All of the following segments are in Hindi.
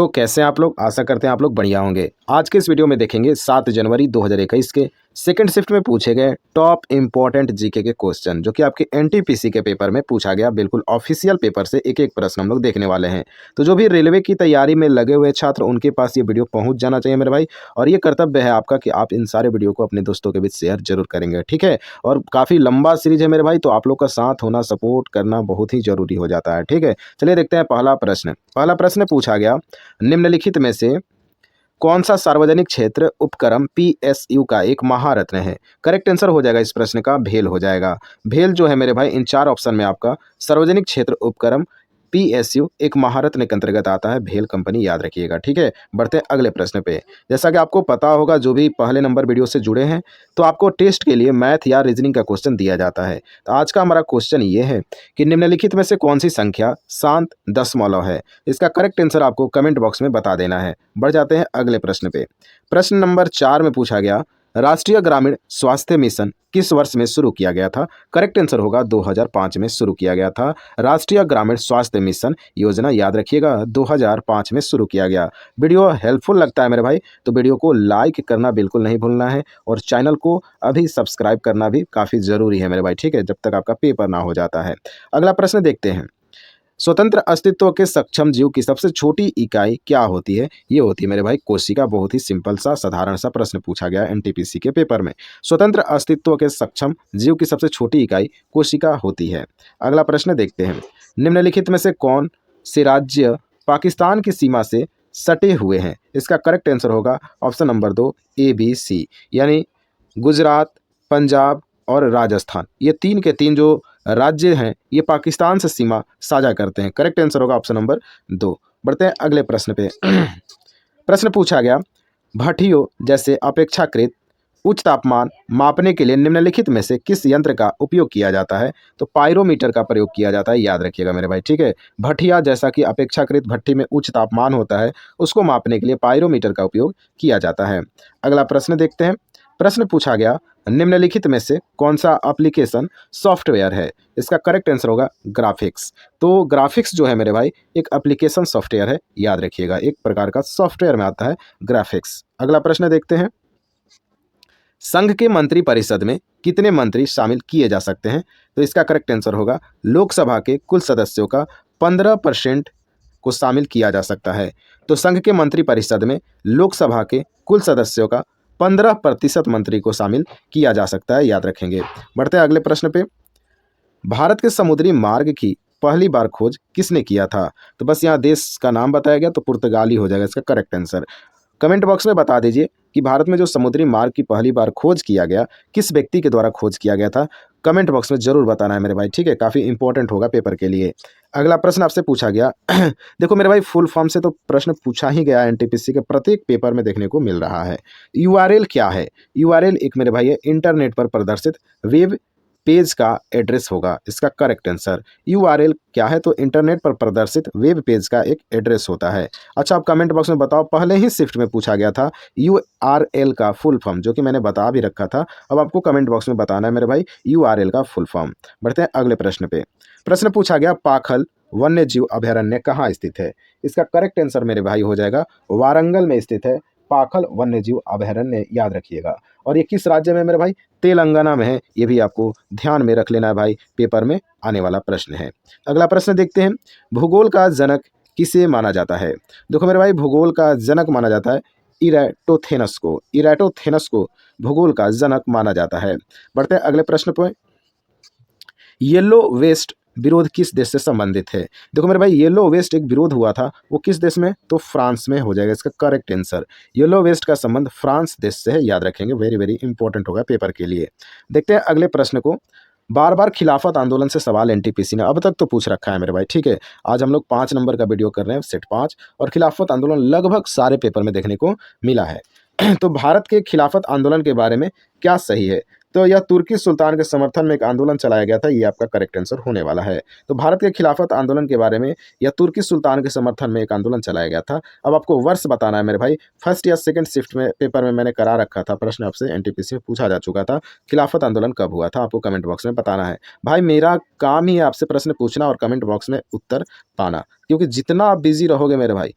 तो कैसे हैं आप लोग। आशा करते हैं आप लोग बढ़िया होंगे। आज के इस वीडियो में देखेंगे 7 जनवरी 2021 के सेकंड शिफ्ट में पूछे गए टॉप इंपॉर्टेंट जीके के क्वेश्चन, जो कि आपके एनटीपीसी के पेपर में पूछा गया। बिल्कुल ऑफिशियल पेपर से एक एक प्रश्न हम लोग देखने वाले हैं। तो जो भी रेलवे की तैयारी में लगे हुए छात्र, उनके पास ये वीडियो पहुंच जाना चाहिए मेरे भाई। और ये कर्तव्य है आपका कि आप इन सारे वीडियो को अपने दोस्तों के बीच शेयर जरूर करेंगे, ठीक है। और काफ़ी लंबा सीरीज है मेरे भाई, तो आप लोग का साथ होना, सपोर्ट करना बहुत ही जरूरी हो जाता है, ठीक है। चलिए देखते हैं पहला प्रश्न पूछा गया, निम्नलिखित में से कौन सा सार्वजनिक क्षेत्र उपक्रम पीएसयू का एक महारत्न है। करेक्ट आंसर हो जाएगा इस प्रश्न का भेल हो जाएगा। भेल जो है मेरे भाई, इन 4 ऑप्शन में आपका सार्वजनिक क्षेत्र उपक्रम पीएसयू एक महारत्न के अंतर्गत आता है। भेल कंपनी, याद रखिएगा, ठीक है। बढ़ते हैं अगले प्रश्न पे। जैसा कि आपको पता होगा, जो भी पहले नंबर वीडियो से जुड़े हैं, तो आपको टेस्ट के लिए मैथ या रीजनिंग का क्वेश्चन दिया जाता है। तो आज का हमारा क्वेश्चन ये है कि निम्नलिखित में से कौन सी संख्या शांत दशमलव है। इसका करेक्ट आंसर आपको कमेंट बॉक्स में बता देना है। बढ़ जाते हैं अगले प्रश्न पे। प्रश्न नंबर 4 में पूछा गया, राष्ट्रीय ग्रामीण स्वास्थ्य मिशन किस वर्ष में शुरू किया गया था। करेक्ट आंसर होगा 2005 में शुरू किया गया था। राष्ट्रीय ग्रामीण स्वास्थ्य मिशन योजना, याद रखिएगा, 2005 में शुरू किया गया। वीडियो हेल्पफुल लगता है मेरे भाई, तो वीडियो को लाइक करना बिल्कुल नहीं भूलना है, और चैनल को अभी सब्सक्राइब करना भी काफ़ी ज़रूरी है मेरे भाई, ठीक है, जब तक आपका पेपर ना हो जाता है। अगला प्रश्न देखते हैं, स्वतंत्र अस्तित्व के सक्षम जीव की सबसे छोटी इकाई क्या होती है। ये होती है मेरे भाई कोशिका। बहुत ही सिंपल सा साधारण सा प्रश्न पूछा गया एनटीपीसी के पेपर में। स्वतंत्र अस्तित्व के सक्षम जीव की सबसे छोटी इकाई कोशिका होती है। अगला प्रश्न देखते हैं, निम्नलिखित में से कौन से राज्य पाकिस्तान की सीमा से सटे हुए हैं। इसका करेक्ट आंसर होगा ऑप्शन नंबर 2 ABC, यानी गुजरात, पंजाब और राजस्थान। ये 3 के 3 जो राज्य हैं, ये पाकिस्तान से सीमा साझा करते हैं। करेक्ट आंसर होगा ऑप्शन नंबर 2। बढ़ते हैं अगले प्रश्न पे। प्रश्न पूछा गया, भट्टियों जैसे अपेक्षाकृत उच्च तापमान मापने के लिए निम्नलिखित में से किस यंत्र का उपयोग किया जाता है। तो पायरोमीटर का प्रयोग किया जाता है, याद रखिएगा मेरे भाई, ठीक है। भट्टिया जैसा कि अपेक्षाकृत भट्टी में उच्च तापमान होता है, उसको मापने के लिए पायरोमीटर का उपयोग किया जाता है। अगला प्रश्न देखते हैं। प्रश्न पूछा गया, निम्नलिखित में से कौन सा एप्लीकेशन सॉफ्टवेयर है। इसका करेक्ट आंसर होगा ग्राफिक्स। तो ग्राफिक्स जो है मेरे भाई, एक एप्लीकेशन सॉफ्टवेयर है, याद रखिएगा, एक प्रकार का सॉफ्टवेयर में आता है ग्राफिक्स। अगला प्रश्न देखते हैं, संघ के मंत्री परिषद में कितने मंत्री शामिल किए जा सकते हैं। तो इसका करेक्ट आंसर होगा, लोकसभा के कुल सदस्यों का 15% को शामिल किया जा सकता है। तो संघ के मंत्री परिषद में लोकसभा के कुल सदस्यों का 15% मंत्री को शामिल किया जा सकता है, याद रखेंगे। बढ़ते हैं अगले प्रश्न पे। भारत के समुद्री मार्ग की पहली बार खोज किसने किया था। तो बस यहाँ देश का नाम बताया गया, तो पुर्तगाली हो जाएगा इसका करेक्ट आंसर। कमेंट बॉक्स में बता दीजिए कि भारत में जो समुद्री मार्ग की पहली बार खोज किया गया, किस व्यक्ति के द्वारा खोज किया गया था। कमेंट बॉक्स में जरूर बताना है मेरे भाई, ठीक है, काफ़ी इंपॉर्टेंट होगा पेपर के लिए। अगला प्रश्न आपसे पूछा गया देखो मेरे भाई, फुल फॉर्म से तो प्रश्न पूछा ही गया एनटीपीसी के प्रत्येक पेपर में देखने को मिल रहा है। यूआरएल क्या है। यूआरएल एक मेरे भाई इंटरनेट पर प्रदर्शित वेब पेज का एड्रेस होगा। इसका करेक्ट आंसर यूआरएल क्या है, तो इंटरनेट पर प्रदर्शित वेब पेज का एक एड्रेस होता है। अच्छा, आप कमेंट बॉक्स में बताओ, पहले ही शिफ्ट में पूछा गया था यूआरएल का फुल फॉर्म, जो कि मैंने बता भी रखा था। अब आपको कमेंट बॉक्स में बताना है मेरे भाई यूआरएल का फुल फॉर्म। बढ़ते हैं अगले प्रश्न पे। प्रश्न पूछा गया, पाखल वन्य जीव अभयारण्य कहाँ स्थित है। इसका करेक्ट आंसर मेरे भाई हो जाएगा, वारंगल में स्थित है पाखल वन्य जीव अभयारण्य, याद रखिएगा। और ये किस राज्य में मेरे भाई, तेलंगाना में है। ये भी आपको ध्यान में रख लेना है भाई, पेपर में आने वाला प्रश्न है। अगला प्रश्न देखते हैं, भूगोल का जनक किसे माना जाता है। देखो मेरे भाई, भूगोल का जनक माना जाता है इराटोथेनस को। इराटोथेनस को भूगोल का जनक माना जाता है। बढ़ते हैं अगले प्रश्न पर। येलो वेस्ट विरोध किस देश से संबंधित है। देखो मेरे भाई, येलो वेस्ट एक विरोध हुआ था, वो किस देश में, तो फ्रांस में हो जाएगा इसका करेक्ट आंसर। येलो वेस्ट का संबंध फ्रांस देश से है, याद रखेंगे, वेरी वेरी इंपॉर्टेंट होगा पेपर के लिए। देखते हैं अगले प्रश्न को। बार बार खिलाफत आंदोलन से सवाल एनटीपीसी ने अब तक तो पूछ रखा है मेरे भाई, ठीक है। आज हम लोग 5 नंबर का वीडियो कर रहे हैं, सेट 5, और खिलाफत आंदोलन लगभग सारे पेपर में देखने को मिला है। तो भारत के खिलाफत आंदोलन के बारे में क्या सही है। तो यह तुर्की सुल्तान के समर्थन में एक आंदोलन चलाया गया था, ये आपका करेक्ट आंसर होने वाला है। तो भारत के खिलाफत आंदोलन के बारे में, या तुर्की सुल्तान के समर्थन में एक आंदोलन चलाया गया था। अब आपको वर्ष बताना है मेरे भाई। फर्स्ट या सेकंड शिफ्ट में पेपर में मैंने करा रखा था, प्रश्न आपसे एनटीपीसी में पूछा जा चुका था, खिलाफत आंदोलन कब हुआ था, आपको कमेंट बॉक्स में बताना है। भाई मेरा काम ही है आपसे प्रश्न पूछना और कमेंट बॉक्स में उत्तर पाना, क्योंकि जितना आप बिजी रहोगे मेरे भाई,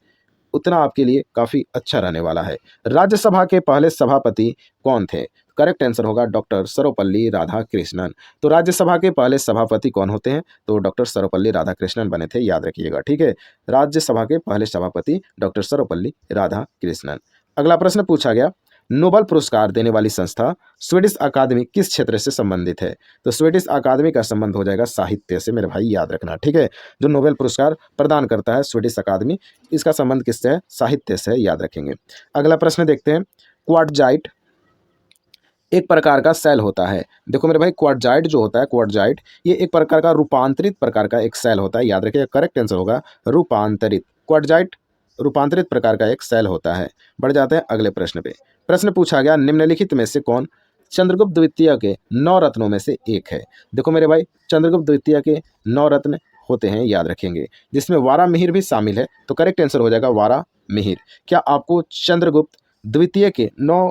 उतना आपके लिए काफ़ी अच्छा रहने वाला है। राज्यसभा के पहले सभापति कौन थे? करेक्ट आंसर होगा डॉक्टर सर्वपल्ली राधाकृष्णन। तो राज्यसभा के पहले सभापति कौन होते हैं? तो डॉक्टर सर्वपल्ली राधाकृष्णन बने थे, याद रखिएगा, ठीक है। राज्यसभा के पहले सभापति डॉक्टर सर्वपल्ली राधाकृष्णन। अगला प्रश्न पूछा गया, नोबेल पुरस्कार देने वाली संस्था स्वीडिश अकादमी किस क्षेत्र से संबंधित है? तो स्वीडिश अकादमी का संबंध हो जाएगा साहित्य से, मेरे भाई याद रखना, ठीक है। जो नोबेल पुरस्कार प्रदान करता है स्वीडिश अकादमी, इसका संबंध किससे है? साहित्य से है, याद रखेंगे। अगला प्रश्न देखते हैं, क्वार्टजाइट एक प्रकार का सेल होता है। देखो मेरे भाई, क्वार्टजाइट जो होता है, क्वार्टजाइट ये एक प्रकार का रूपांतरित प्रकार का एक सेल होता है, याद रखिएगा। करेक्ट आंसर होगा रूपांतरित। क्वार्टजाइट रूपांतरित प्रकार का एक सेल होता है। बढ़ जाते हैं अगले प्रश्न पे। प्रश्न पूछा गया, निम्नलिखित में से कौन चंद्रगुप्त द्वितीय के 9 रत्नों में से एक है? देखो मेरे भाई, चंद्रगुप्त द्वितीय के 9 रत्न होते हैं, याद रखेंगे, जिसमें वारामिहिर भी शामिल है। तो करेक्ट आंसर हो जाएगा वारामिहिर। क्या आपको चंद्रगुप्त द्वितीय के 9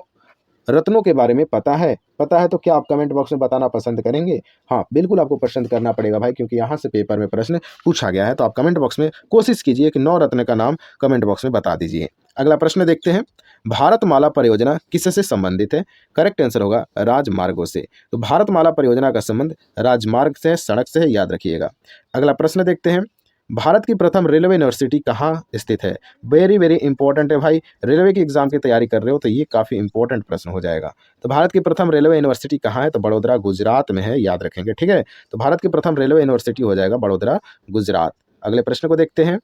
रत्नों के बारे में पता है? पता है तो क्या आप कमेंट बॉक्स में बताना पसंद करेंगे? हाँ, बिल्कुल आपको पसंद करना पड़ेगा भाई, क्योंकि यहाँ से पेपर में प्रश्न पूछा गया है। तो आप कमेंट बॉक्स में कोशिश कीजिए कि 9 रत्न का नाम कमेंट बॉक्स में बता दीजिए। अगला प्रश्न देखते हैं, भारतमाला परियोजना किससे संबंधित है? करेक्ट आंसर होगा राजमार्गों से। तो भारतमाला परियोजना का संबंध राजमार्ग से, सड़क से है, याद रखिएगा। अगला प्रश्न देखते हैं, भारत की प्रथम रेलवे यूनिवर्सिटी कहाँ स्थित है? वेरी वेरी इंपॉर्टेंट है भाई, रेलवे की एग्जाम की तैयारी कर रहे हो तो ये काफ़ी इंपॉर्टेंट प्रश्न हो जाएगा। तो भारत की प्रथम रेलवे यूनिवर्सिटी कहाँ है? तो बड़ोदरा गुजरात में है, याद रखेंगे, ठीक है। तो भारत की प्रथम रेलवे यूनिवर्सिटी हो जाएगा बड़ोदरा गुजरात। अगले प्रश्न को देखते हैं,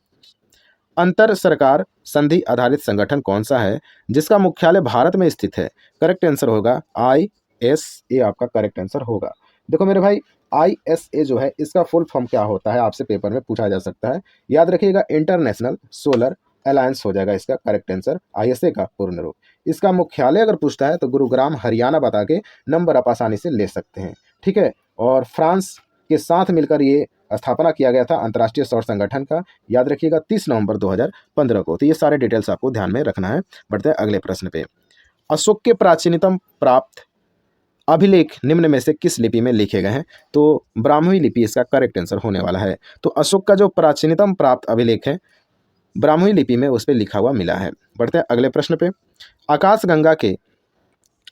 अंतर सरकार संधि आधारित संगठन कौन सा है जिसका मुख्यालय भारत में स्थित है? करेक्ट आंसर होगा ISA, आपका करेक्ट आंसर होगा। देखो मेरे भाई, ISA जो है इसका फुल फॉर्म क्या होता है, आपसे पेपर में पूछा जा सकता है, याद रखिएगा। इंटरनेशनल सोलर अलायंस हो जाएगा इसका करेक्ट आंसर, ISA का पूर्ण रूप। इसका मुख्यालय अगर पूछता है तो गुरुग्राम हरियाणा बता के नंबर आप आसानी से ले सकते हैं, ठीक है। और फ्रांस के साथ मिलकर ये स्थापना किया गया था अंतर्राष्ट्रीय सौर संगठन का, याद रखिएगा, 30 नवंबर 2015 को। तो ये सारे डिटेल्स आपको ध्यान में रखना है। बढ़ते हैं अगले प्रश्न पे। अशोक के प्राचीनतम प्राप्त अभिलेख निम्न में से किस लिपि में लिखे गए हैं? तो ब्राह्मी लिपि इसका करेक्ट आंसर होने वाला है। तो अशोक का जो प्राचीनतम प्राप्त अभिलेख है ब्राह्मी लिपि में उस पर लिखा हुआ मिला है। बढ़ते हैं अगले प्रश्न पे। आकाशगंगा के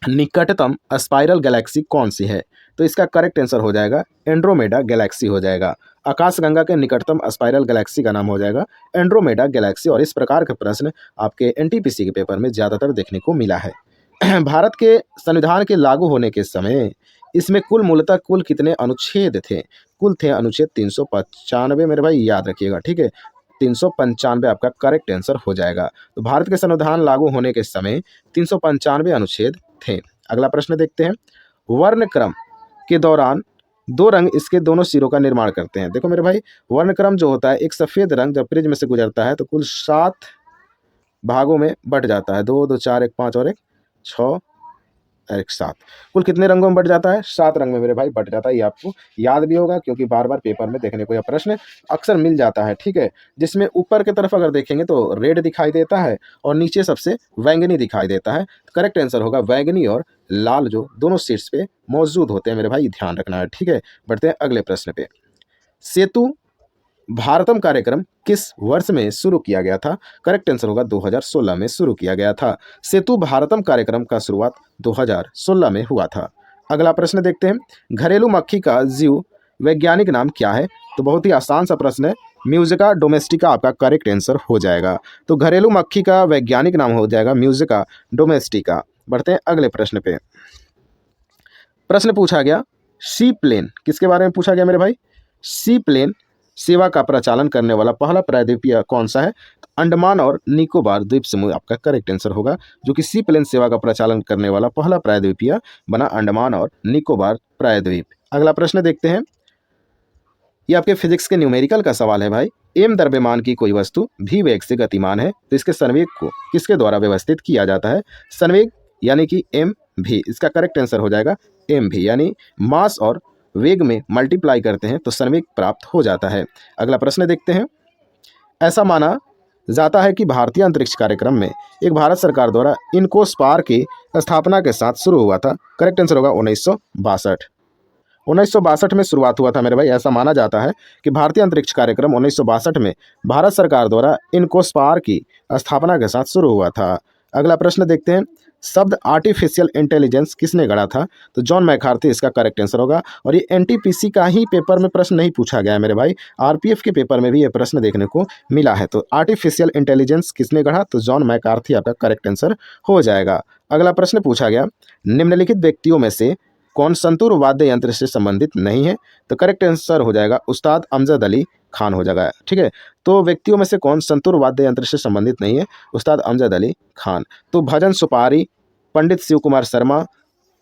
निकटतम स्पाइरल गैलेक्सी कौन सी है? तो इसका करेक्ट आंसर हो जाएगा एंड्रोमेडा गैलेक्सी हो जाएगा। आकाशगंगा के निकटतम स्पाइरल गैलेक्सी का नाम हो जाएगा एंड्रोमेडा गैलेक्सी। और इस प्रकार के प्रश्न आपके NTPC के पेपर में ज़्यादातर देखने को मिला है। भारत के संविधान के लागू होने के समय इसमें मूलतः कुल कितने अनुच्छेद थे? कुल थे अनुच्छेद 395, मेरे भाई याद रखिएगा, ठीक है। 395 आपका करेक्ट आंसर हो जाएगा। तो भारत के संविधान लागू होने के समय 395 अनुच्छेद थे। अगला प्रश्न देखते हैं, वर्णक्रम के दौरान 2 रंग इसके दोनों सिरों का निर्माण करते हैं। देखो मेरे भाई, वर्णक्रम जो होता है, एक सफ़ेद रंग जब प्रिज्म से गुजरता है तो कुल 7 भागों में बट जाता है। 2 2 4 1 5 और 1 6 एक 7, कुल कितने रंगों में बट जाता है? 7 रंग में मेरे भाई बट जाता है। ये आपको याद भी होगा क्योंकि बार बार पेपर में देखने को यह प्रश्न अक्सर मिल जाता है, ठीक है। जिसमें ऊपर की तरफ अगर देखेंगे तो रेड दिखाई देता है और नीचे सबसे बैंगनी दिखाई देता है। करेक्ट आंसर होगा बैंगनी और लाल, जो दोनों सीट्स पे मौजूद होते हैं, मेरे भाई ध्यान रखना है, ठीक है। बढ़ते हैं अगले प्रश्न पे। सेतु भारतम कार्यक्रम किस वर्ष में शुरू किया गया था? करेक्ट आंसर होगा 2016 में शुरू किया गया था। सेतु भारतम कार्यक्रम का शुरुआत 2016 में हुआ था। अगला प्रश्न देखते हैं, घरेलू मक्खी का जीव वैज्ञानिक नाम क्या है? तो बहुत ही आसान सा प्रश्न है, म्यूजिका डोमेस्टिका आपका करेक्ट आंसर हो जाएगा। तो घरेलू मक्खी का वैज्ञानिक नाम हो जाएगा म्यूजिका डोमेस्टिका। बढ़ते हैं अगले प्रश्न पे। प्रश्न पूछा गया, सी प्लेन किसके बारे में पूछा गया मेरे भाई? सी प्लेन सेवा का प्रचालन करने वाला पहला प्रायद्वीपीय कौन सा है? तो अंडमान और निकोबार द्वीप समूह आपका करेक्ट आंसर होगा। जो कि सी प्लेन सेवा का प्रचालन करने वाला पहला प्रायद्वीपीय बना अंडमान और निकोबार प्रायद्वीप। अगला प्रश्न देखते हैं, ये आपके फिजिक्स के न्यूमेरिकल का सवाल है भाई। एम द्रव्यमान की कोई वस्तु भी वेग से गतिमान है तो इसके संवेग को किसके द्वारा व्यवस्थित किया जाता है? संवेग यानी कि mv, इसका करेक्ट आंसर हो जाएगा mv, यानी मास और वेग में मल्टीप्लाई करते हैं तो संवेग प्राप्त हो जाता है। अगला प्रश्न देखते हैं, ऐसा माना जाता है कि भारतीय अंतरिक्ष कार्यक्रम में एक भारत सरकार द्वारा इनकोस्पार की स्थापना के साथ शुरू हुआ था। करेक्ट आंसर होगा 1962। 1962 में शुरुआत हुआ था मेरे भाई। ऐसा माना जाता है कि भारतीय अंतरिक्ष कार्यक्रम 1962 में भारत सरकार द्वारा इनकोस्पार की स्थापना के साथ शुरू हुआ था। अगला प्रश्न देखते हैं, शब्द आर्टिफिशियल इंटेलिजेंस किसने गढ़ा था? तो जॉन मैकार्थी इसका करेक्ट आंसर होगा। और ये एनटीपीसी का ही पेपर में प्रश्न नहीं पूछा गया है मेरे भाई, आरपीएफ के पेपर में भी ये प्रश्न देखने को मिला है। तो आर्टिफिशियल इंटेलिजेंस किसने गढ़ा? तो जॉन मैकार्थी आपका करेक्ट आंसर हो जाएगा। अगला प्रश्न पूछा गया, निम्नलिखित व्यक्तियों में से कौन संतूर वाद्य यंत्र से संबंधित नहीं है? तो करेक्ट आंसर हो जाएगा उस्ताद अमजद अली खान हो जाएगा। ठीक है, तो व्यक्तियों में से कौन संतूर वाद्य यंत्र से संबंधित नहीं है? उस्ताद अमजद अली खान। तो भजन सुपारी, पंडित शिव कुमार शर्मा,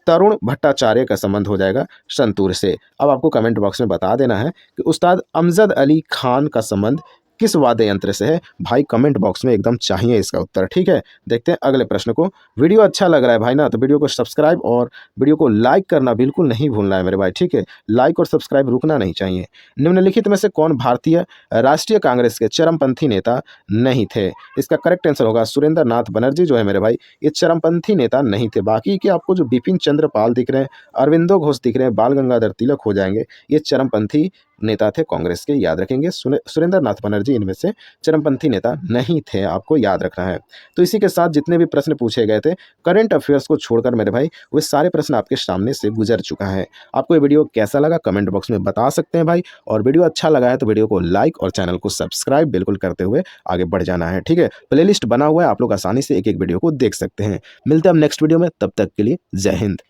तरुण भट्टाचार्य का संबंध हो जाएगा संतूर से। अब आपको कमेंट बॉक्स में बता देना है कि उस्ताद अमजद अली खान का संबंध किस वाद्य यंत्र से है। भाई कमेंट बॉक्स में एकदम चाहिए इसका उत्तर। ठीक है, देखते हैं अगले प्रश्न को। वीडियो अच्छा लग रहा है भाई ना, तो वीडियो को सब्सक्राइब और वीडियो को लाइक करना बिल्कुल नहीं भूलना है मेरे भाई। ठीक है, लाइक और सब्सक्राइब रुकना नहीं चाहिए। निम्नलिखित में से कौन भारतीय राष्ट्रीय कांग्रेस के चरमपंथी नेता नहीं थे? इसका करेक्ट आंसर होगा सुरेंद्र नाथ बनर्जी जो है मेरे भाई, ये चरमपंथी नेता नहीं थे। बाकी के आपको जो बिपिन चंद्र पाल दिख रहे हैं, अरविंदो घोष दिख रहे हैं, बाल गंगाधर तिलक हो जाएंगे, ये चरमपंथी नेता थे कांग्रेस के, याद रखेंगे। सुरेंद्र नाथ बनर्जी इनमें से चरमपंथी नेता नहीं थे, आपको याद रखना है। तो इसी के साथ जितने भी प्रश्न पूछे गए थे करंट अफेयर्स को छोड़कर मेरे भाई, वे सारे प्रश्न आपके सामने से गुजर चुका है। आपको ये वीडियो कैसा लगा कमेंट बॉक्स में बता सकते हैं भाई, और वीडियो अच्छा लगा है तो वीडियो को लाइक और चैनल को सब्सक्राइब बिल्कुल करते हुए आगे बढ़ जाना है। ठीक है, प्लेलिस्ट बना हुआ है, आप लोग आसानी से एक एक वीडियो को देख सकते हैं। मिलते हैं हम नेक्स्ट वीडियो में, तब तक के लिए जय हिंद।